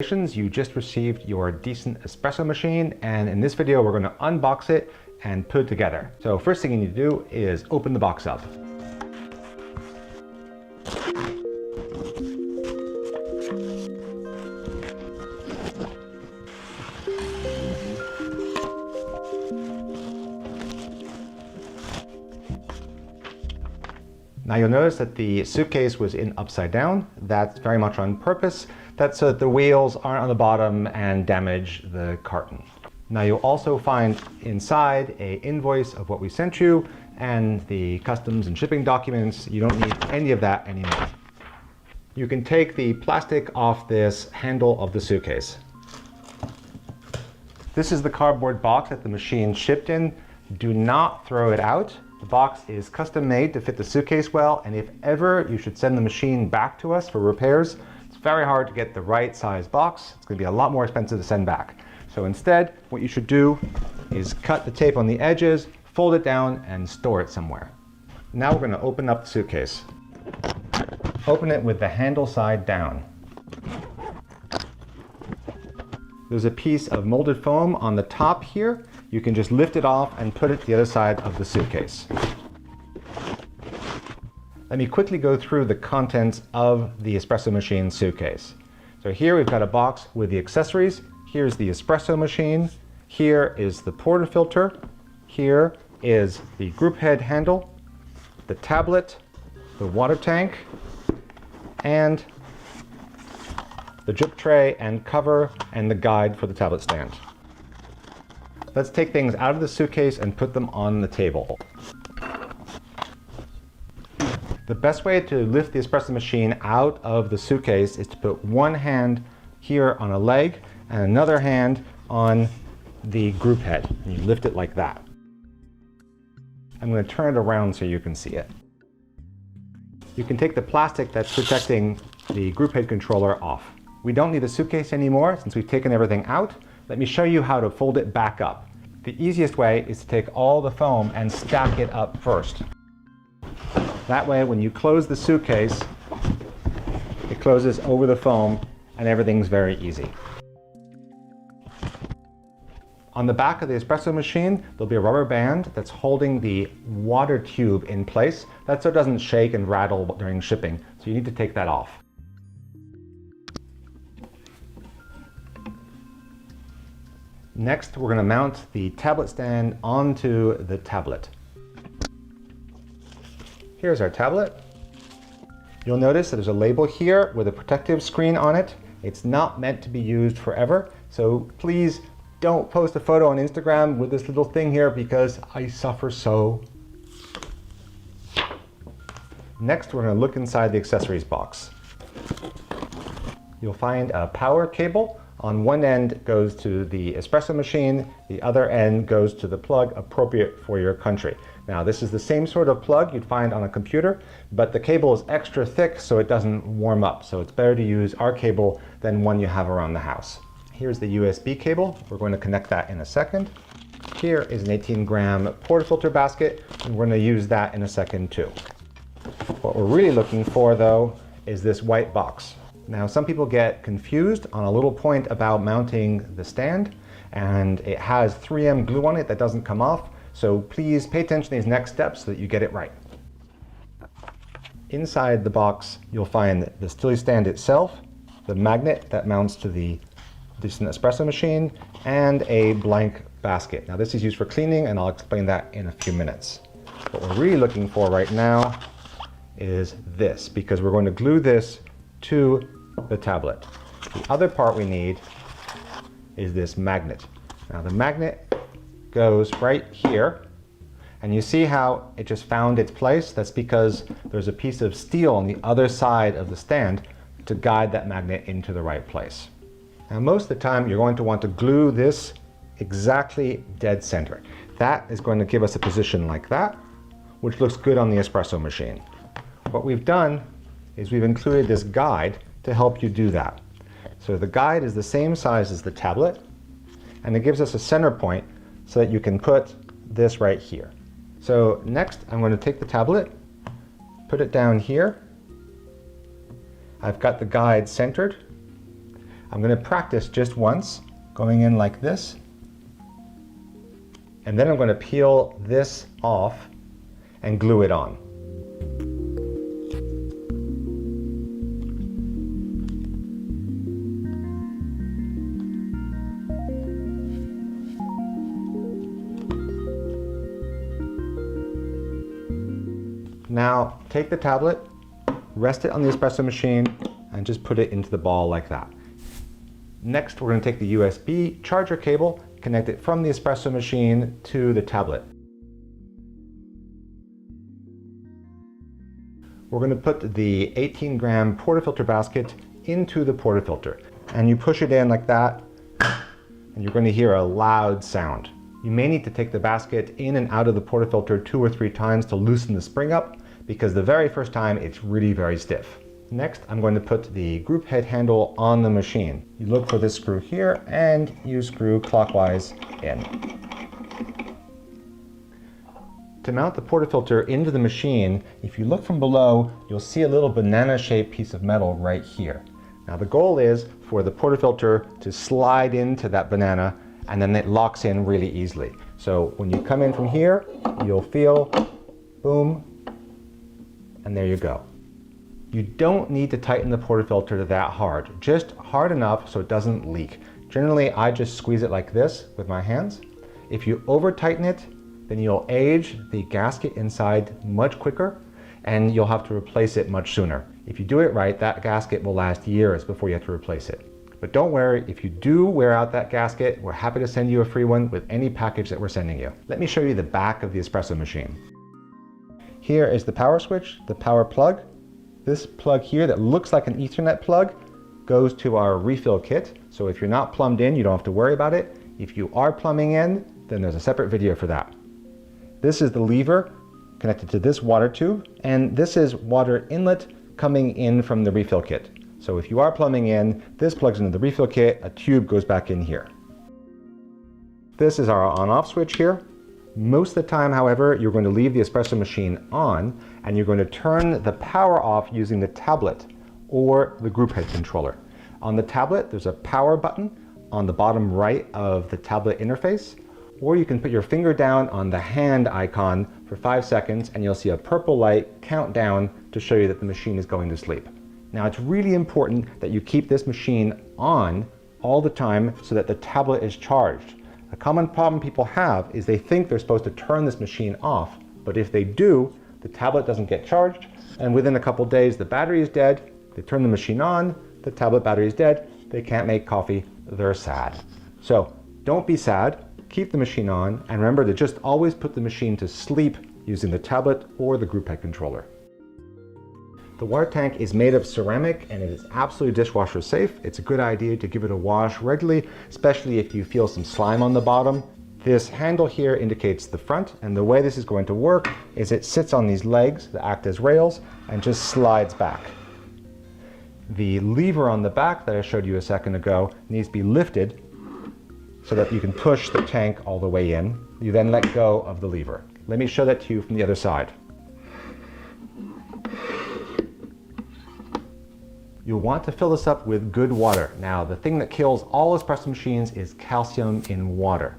You just received your Decent Espresso machine, and in this video we're going to unbox it and put it together. So first thing you need to do is open the box up. Now you'll notice that the suitcase was in upside down. That's very much on purpose. That's so that the wheels aren't on the bottom and damage the carton. Now you'll also find inside an invoice of what we sent you and the customs and shipping documents. You don't need any of that anymore. You can take the plastic off this handle of the suitcase. This is the cardboard box that the machine shipped in. Do not throw it out. The box is custom made to fit the suitcase well, and if ever you should send the machine back to us for repairs, it's very hard to get the right size box. It's going to be a lot more expensive to send back. So instead, what you should do is cut the tape on the edges, fold it down, and store it somewhere. Now we're going to open up the suitcase. Open it with the handle side down. There's a piece of molded foam on the top here. You can just lift it off and put it to the other side of the suitcase. Let me quickly go through the contents of the espresso machine suitcase. So here we've got a box with the accessories. Here's the espresso machine. Here is the portafilter. Here is the group head handle, the tablet, the water tank, and the drip tray and cover and the guide for the tablet stand. Let's take things out of the suitcase and put them on the table. The best way to lift the espresso machine out of the suitcase is to put one hand here on a leg and another hand on the group head. And you lift it like that. I'm going to turn it around so you can see it. You can take the plastic that's protecting the group head controller off. We don't need the suitcase anymore since we've taken everything out. Let me show you how to fold it back up. The easiest way is to take all the foam and stack it up first. That way, when you close the suitcase, it closes over the foam and everything's very easy. On the back of the espresso machine, there'll be a rubber band that's holding the water tube in place. That's so it doesn't shake and rattle during shipping. So you need to take that off. Next, we're going to mount the tablet stand onto the tablet. Here's our tablet. You'll notice that there's a label here with a protective screen on it. It's not meant to be used forever, so please don't post a photo on Instagram with this little thing here because I suffer so. Next, we're going to look inside the accessories box. You'll find a power cable. On one end goes to the espresso machine, the other end goes to the plug appropriate for your country. Now this is the same sort of plug you'd find on a computer, but the cable is extra thick so it doesn't warm up. So it's better to use our cable than one you have around the house. Here's the USB cable. We're going to connect that in a second. Here is an 18-gram portafilter basket, and we're going to use that in a second too. What we're really looking for though is this white box. Now some people get confused on a little point about mounting the stand, and it has 3M glue on it that doesn't come off, so please pay attention to these next steps so that you get it right. Inside the box you'll find the stilly stand itself, the magnet that mounts to the Decent Espresso machine, and a blank basket. Now this is used for cleaning and I'll explain that in a few minutes. What we're really looking for right now is this, because we're going to glue this to the tablet. The other part we need is this magnet. Now the magnet goes right here, and you see how it just found its place? That's because there's a piece of steel on the other side of the stand to guide that magnet into the right place. Now most of the time you're going to want to glue this exactly dead center. That is going to give us a position like that, which looks good on the espresso machine. What we've done is we've included this guide to help you do that. So the guide is the same size as the tablet, and it gives us a center point so that you can put this right here. So next I'm going to take the tablet, put it down here. I've got the guide centered. I'm going to practice just once, going in like this. And then I'm going to peel this off and glue it on. Now take the tablet, rest it on the espresso machine, and just put it into the ball like that. Next, we're going to take the USB charger cable, connect it from the espresso machine to the tablet. We're going to put the 18-gram portafilter basket into the portafilter, and you push it in like that, and you're going to hear a loud sound. You may need to take the basket in and out of the portafilter 2 or 3 times to loosen the spring up, because the very first time it's really very stiff. Next, I'm going to put the group head handle on the machine. You look for this screw here and you screw clockwise in. To mount the portafilter into the machine, if you look from below, you'll see a little banana-shaped piece of metal right here. Now the goal is for the portafilter to slide into that banana, and then it locks in really easily. So when you come in from here, you'll feel, boom, and there you go. You don't need to tighten the portafilter that hard, just hard enough so it doesn't leak. Generally, I just squeeze it like this with my hands. If you over tighten it, then you'll age the gasket inside much quicker, and you'll have to replace it much sooner. If you do it right, that gasket will last years before you have to replace it. But don't worry, if you do wear out that gasket, we're happy to send you a free one with any package that we're sending you. Let me show you the back of the espresso machine. Here is the power switch, the power plug. This plug here that looks like an Ethernet plug goes to our refill kit. So if you're not plumbed in, you don't have to worry about it. If you are plumbing in, then there's a separate video for that. This is the lever connected to this water tube, and this is water inlet coming in from the refill kit. So if you are plumbing in, this plugs into the refill kit, a tube goes back in here. This is our on-off switch here. Most of the time, however, you're going to leave the espresso machine on, and you're going to turn the power off using the tablet or the group head controller. On the tablet, there's a power button on the bottom right of the tablet interface, or you can put your finger down on the hand icon for 5 seconds, and you'll see a purple light count down to show you that the machine is going to sleep. Now, it's really important that you keep this machine on all the time so that the tablet is charged. A common problem people have is they think they're supposed to turn this machine off, but if they do, the tablet doesn't get charged, and within a couple days the battery is dead. They turn the machine on, the tablet battery is dead, they can't make coffee, they're sad. So don't be sad, keep the machine on, and remember to just always put the machine to sleep using the tablet or the group head controller. The water tank is made of ceramic and it is absolutely dishwasher safe. It's a good idea to give it a wash regularly, especially if you feel some slime on the bottom. This handle here indicates the front, and the way this is going to work is it sits on these legs that act as rails and just slides back. The lever on the back that I showed you a second ago needs to be lifted so that you can push the tank all the way in. You then let go of the lever. Let me show that to you from the other side. You'll want to fill this up with good water. Now, the thing that kills all espresso machines is calcium in water.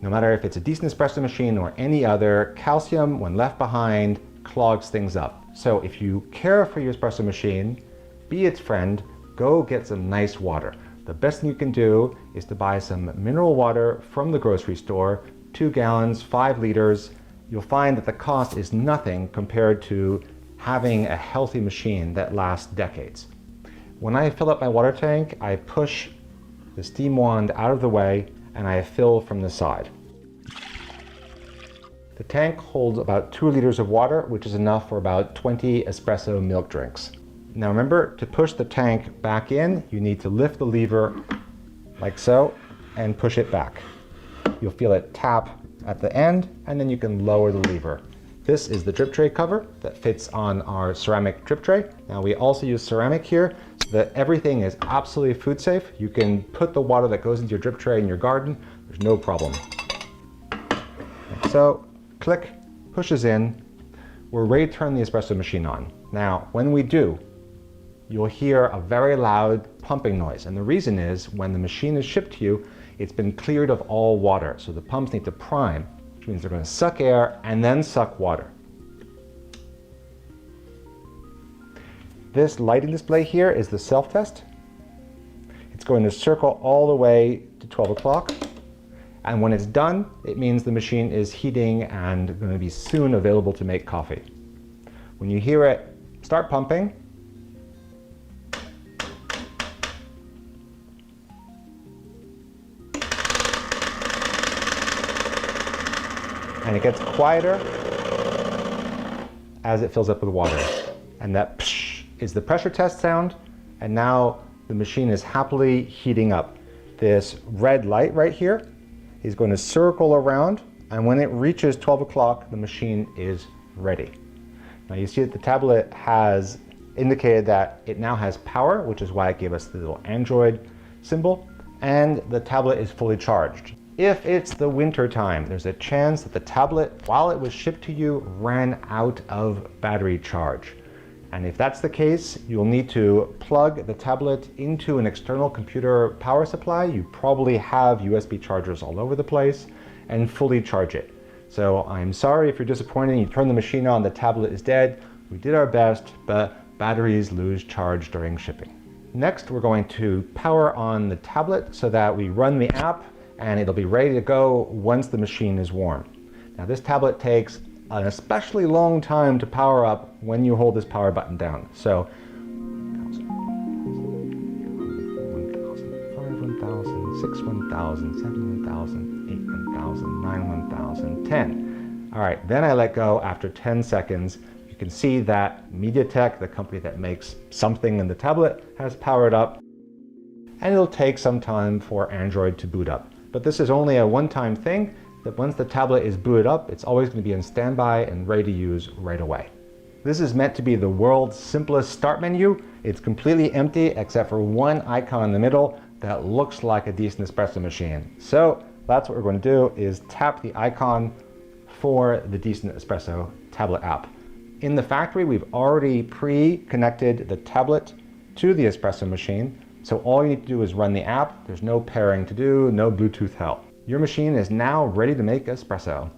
No matter if it's a decent espresso machine or any other, calcium, when left behind, clogs things up. So if you care for your espresso machine, be its friend, go get some nice water. The best thing you can do is to buy some mineral water from the grocery store, 2 gallons, 5 liters. You'll find that the cost is nothing compared to having a healthy machine that lasts decades. When I fill up my water tank, I push the steam wand out of the way and I fill from the side. The tank holds about 2 liters of water, which is enough for about 20 espresso milk drinks. Now remember, to push the tank back in, you need to lift the lever like so and push it back. You'll feel it tap at the end, and then you can lower the lever. This is the drip tray cover that fits on our ceramic drip tray. Now we also use ceramic here so that everything is absolutely food safe. You can put the water that goes into your drip tray in your garden, there's no problem. Like so, click, pushes in, we're ready to turn the espresso machine on. Now, when we do, you'll hear a very loud pumping noise. And the reason is when the machine is shipped to you, it's been cleared of all water. So the pumps need to prime, which means they're going to suck air and then suck water. This lighting display here is the self-test. It's going to circle all the way to 12 o'clock. And when it's done, it means the machine is heating and going to be soon available to make coffee. When you hear it start pumping, and it gets quieter as it fills up with water. And that psh is the pressure test sound, and now the machine is happily heating up. This red light right here is going to circle around, and when it reaches 12 o'clock, the machine is ready. Now you see that the tablet has indicated that it now has power, which is why it gave us the little Android symbol, and the tablet is fully charged. If it's the winter time, there's a chance that the tablet, while it was shipped to you, ran out of battery charge. And if that's the case, you'll need to plug the tablet into an external computer power supply. You probably have USB chargers all over the place, and fully charge it. So I'm sorry if you're disappointed. You turn the machine on, the tablet is dead. We did our best, but batteries lose charge during shipping. Next, we're going to power on the tablet so that we run the app and it'll be ready to go once the machine is warm. Now this tablet takes an especially long time to power up when you hold this power button down. So 1,000, 5, 1,000, 6, 1,000, 7, 1,000, 8, 1,000, 9, 1,000, 10. All right, then I let go after 10 seconds. You can see that MediaTek, the company that makes something in the tablet, has powered up. And it'll take some time for Android to boot up. But this is only a one-time thing, that once the tablet is booted up, it's always going to be on standby and ready to use right away. This is meant to be the world's simplest start menu. It's completely empty except for one icon in the middle that looks like a decent espresso machine. So that's what we're going to do, is tap the icon for the Decent Espresso tablet app. In the factory, we've already pre-connected the tablet to the espresso machine. So all you need to do is run the app. There's no pairing to do, no Bluetooth help. Your machine is now ready to make espresso.